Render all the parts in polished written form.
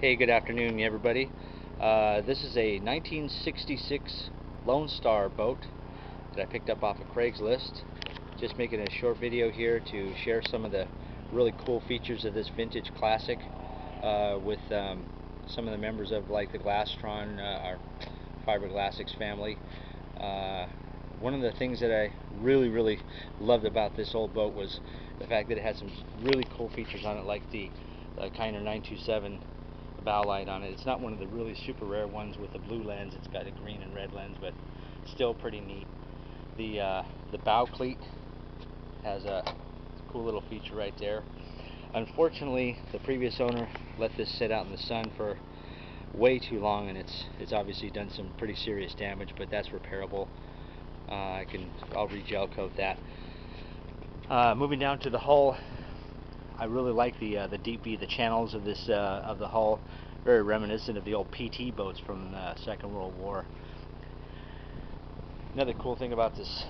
Hey, good afternoon, everybody. This is a 1966 Lone Star boat that I picked up off of Craigslist. Just making a short video here to share some of the really cool features of this vintage classic with some of the members of like the Glasstron, our FiberGlassic family. One of the things that I really loved about this old boat was the fact that it had some really cool features on it, like the Kinder 927 bow light on it. It's not one of the really super rare ones with the blue lens. It's got a green and red lens, but still pretty neat. The bow cleat has a cool little feature right there. Unfortunately, the previous owner let this sit out in the sun for way too long, and it's obviously done some pretty serious damage, but that's repairable. I'll re-gel coat that. Moving down to the hull, I really like the deep V, the channels of this of the hull, very reminiscent of the old PT boats from the Second World War. Another cool thing about this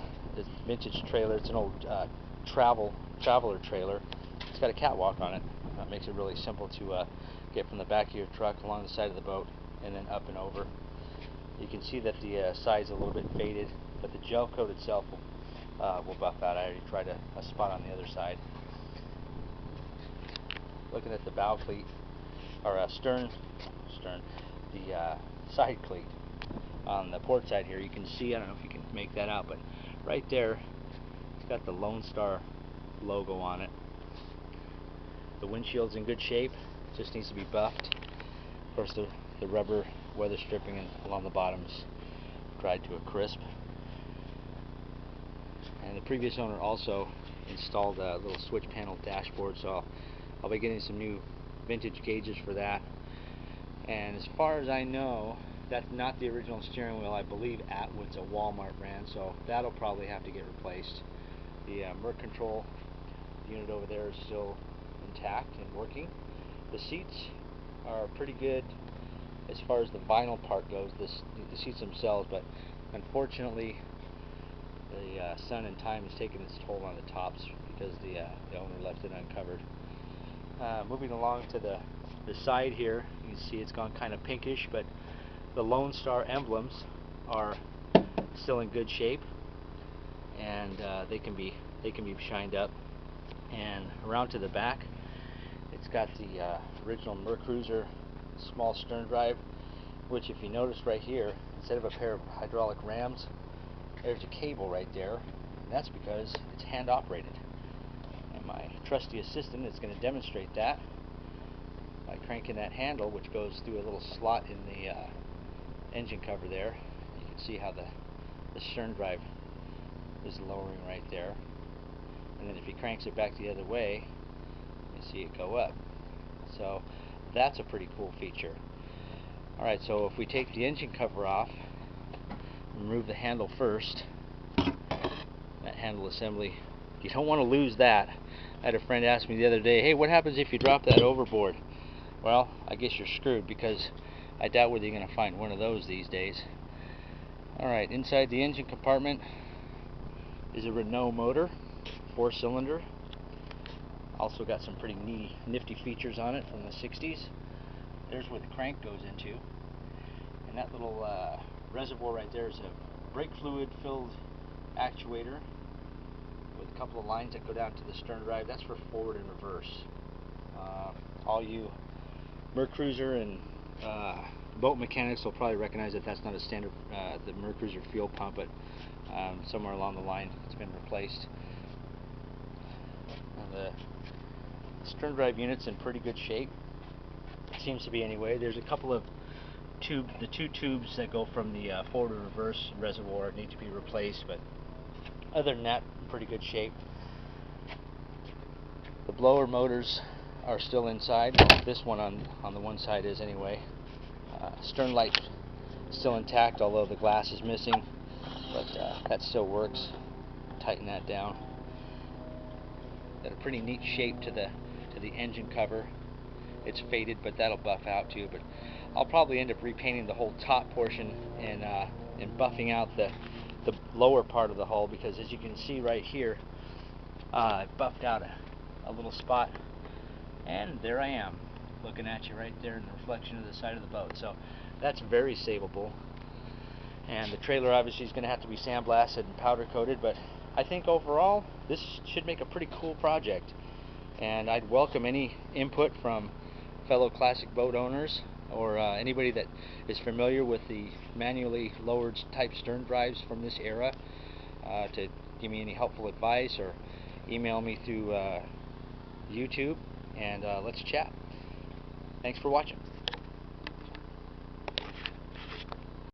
vintage trailer, it's an old traveler trailer. It's got a catwalk on it. That makes it really simple to get from the back of your truck along the side of the boat and then up and over. You can see that the side's a little bit faded, but the gel coat itself will buff out. I already tried a spot on the other side. Looking at the bow cleat, or stern, the side cleat on the port side here, you can see, I don't know if you can make that out, but right there, it's got the Lone Star logo on it. The windshield's in good shape, just needs to be buffed. Of course, the rubber weather stripping along the bottom's dried to a crisp. And the previous owner also installed a little switch panel dashboard, so I'll be getting some new vintage gauges for that. And as far as I know, that's not the original steering wheel. I believe Atwood's a Walmart brand, so that'll probably have to get replaced. The Mercruiser unit over there is still intact and working. The seats are pretty good as far as the vinyl part goes, the seats themselves, but unfortunately the sun and time has taken its toll on the tops because the owner left it uncovered. Moving along to the side here, you can see it's gone kind of pinkish, but the Lone Star emblems are still in good shape, and they can be shined up. And around to the back, it's got the original Mercruiser small Sterndrive, which, if you notice right here, instead of a pair of hydraulic rams, there's a cable right there, and that's because it's hand operated. And my trusty assistant is going to demonstrate that by cranking that handle, which goes through a little slot in the engine cover there. You can see how the Sterndrive is lowering right there. And then if he cranks it back the other way, you see it go up. So that's a pretty cool feature. Alright, so if we take the engine cover off, remove the handle first, that handle assembly, you don't want to lose that. I had a friend ask me the other day, hey, what happens if you drop that overboard? Well, I guess you're screwed, because I doubt whether you're going to find one of those these days. Alright, inside the engine compartment is a Renault motor, 4-cylinder. Also got some pretty nifty features on it from the 60s. There's where the crank goes into. And that little reservoir right there is a brake fluid filled actuator with a couple of lines that go down to the Sterndrive. That's for forward and reverse. All you Mercruiser and boat mechanics will probably recognize that that's not a standard the Mercruiser fuel pump, but somewhere along the line it's been replaced. And the Sterndrive unit's in pretty good shape. It seems to be anyway. There's a couple of the two tubes that go from the forward to reverse reservoir need to be replaced, but other than that, in pretty good shape. The blower motors are still inside. This one on the one side is anyway. Stern light still intact, although the glass is missing, but that still works. Tighten that down. Got a pretty neat shape to the engine cover. It's faded, but that'll buff out too. But I'll probably end up repainting the whole top portion and buffing out the lower part of the hull, because as you can see right here, I buffed out a little spot, and there I am. looking at you right there in the reflection of the side of the boat. So that's very savable. And the trailer obviously is going to have to be sandblasted and powder coated, but I think overall this should make a pretty cool project. And I'd welcome any input from fellow classic boat owners or anybody that is familiar with the manually lowered type stern drives from this era to give me any helpful advice, or email me through YouTube, and let's chat. Thanks for watching.